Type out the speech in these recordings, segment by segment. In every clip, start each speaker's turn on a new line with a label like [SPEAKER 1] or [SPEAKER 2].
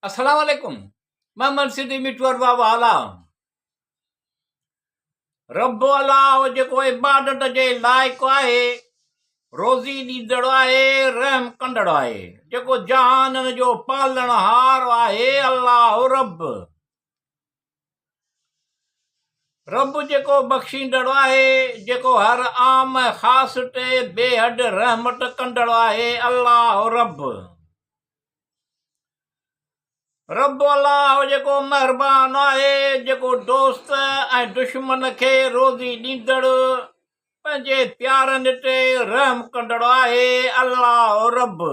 [SPEAKER 1] अस्सलाम वालेकुम। मोहम्मद सिद्दीकी मिठूर बाबा आला। रब अलाह जेको इबादत जे लाइक़ु आहे, रोज़ी ॾींदड़ आहे, रहम कंदड़ आहे, जेको जहाननि जो पालणहार आहे, अलाह रब। रब जेको बख़्शींदड़ आहे, जेको हर आम ऐं ख़ासि ते बेहद रहमत कंदड़ आहे, अलाह रब। रब अलाह जेको महिरबान आहे, जेको दोस्त ऐं दुश्मन खे रोज़ी ॾींदड़, पंहिंजे प्यारनि ते रहम कंदड़ आहे, अलाह रब।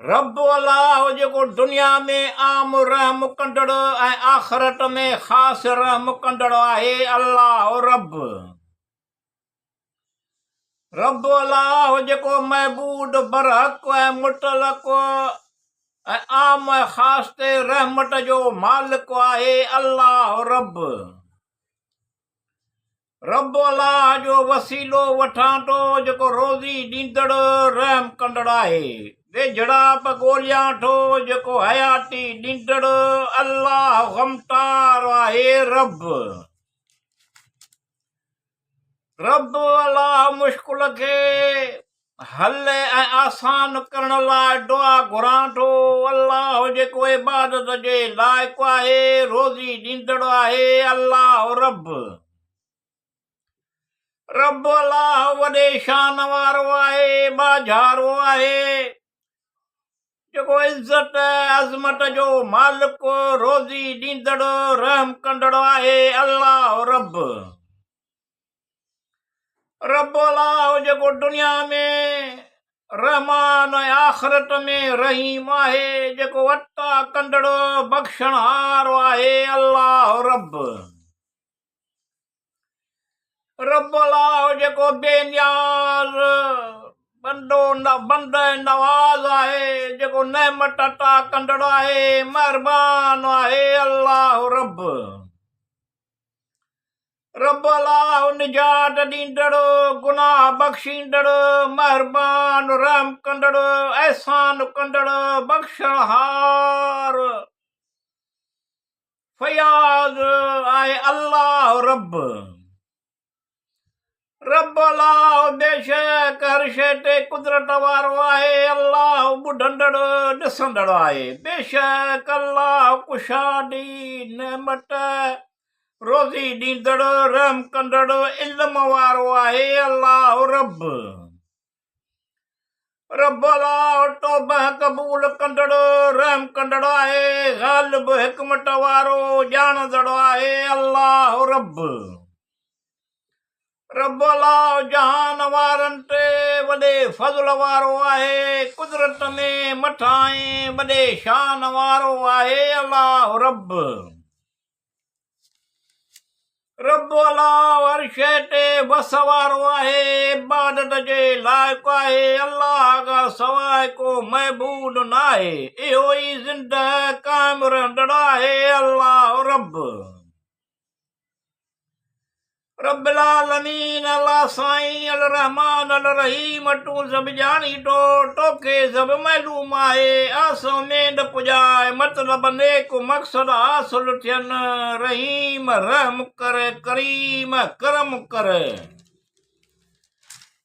[SPEAKER 1] रब अलाह जेको दुनिया में आम रहम कंदड़ ऐं आख़िरत में ख़ासि रहम कंदड़ आहे, अलाह रब। रब अलाह जेको महबूद बरहक ऐं मुतलक ऐं आम ऐं ख़ासि ते रहमत जो मालिक आहे, अलाह रब। रब अलाह जो वसीलो वठां थो, जेको रोज़ी ॾींदड़ रहम कंदड़ आहे। वेझड़ा ॻोल्हियां थो, जेको हयाती ॾींदड़, अलाह ग़मतार आहे, रब। रब अलाह मुश्किल खे हल ऐं आसान करण लाइ दुआ घुरां थो। अलाह जेको इबादत जे लाइक़ु आहे, रोज़ी ॾींदड़ आहे, अलाह रब। रब अलाह वॾे शान वारो आहे, बाझारो आहे, जेको इज़त अज़मत जो मालिक, रोज़ी ॾींदड़, रहम कंदड़ आहे, अलाह रब। रब अलाह जेको दुनिया में रहमान ऐं आख़िरत में रहीम आहे, जेको अता कंदड़ बख़्शणहार आहे, अलाह रब। रब अलाह जेको बेनियाज़ बंद नवाज़ आहे, जेको नेमत अता कंदड़ आहे, महिरबान आहे, अलाह रब। रब अलाह निजात ॾींदड़, गुनाह बख़्शींदड़, महिरबान रहम कंदड़, एहसान कंदड़, बख़्शणहार, फयाज़ आहे, अलाह रब। रब अलाह बेशक हर शइ ते कुदरत वारो आहे, अलाह ॿुधंदड़ ॾिसंदड़ आहे। बेशक अलाह कुशादी नेमत रोज़ी ॾींदड़, रहम कंदड़, इल्म वारो आहे, अलाह रब। रब अलाह तौबह क़बूल कंदड़, रहम कंदड़ आहे, ग़ालिब हिकमत वारो, ॼाणंदड़ आहे, अलाह रब। रब अलाह जहान वारनि ते वॾे फज़ल वारो आहे, कुदरत में मथां वॾे शान वारो आहे, अलाह रब। रब अलाह हर शइ ते वस वारो आहे, इबादत जे लाइक़ु आहे, अलाह खां सवाइ को महबूद न आहे, इहो ई ज़िंदह क़ाइम रहंदड़ आहे, अलाह रब। रब्बिल आलमीन अल्लाह साईं अल रहमान अल रहीम, तूं सभु ॼाणी थो, तोखे सभु मालूम आहे। आसो मेंढ पुॼाए, मतिलब नेक मक़सद हासिल थियनि, रहीम रहम कर, करीम करम कर,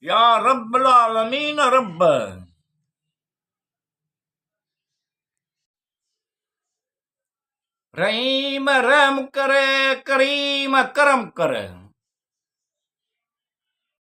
[SPEAKER 1] या रब्बिल आलमीन रब। रहीम रहम कर, करीम करम कर।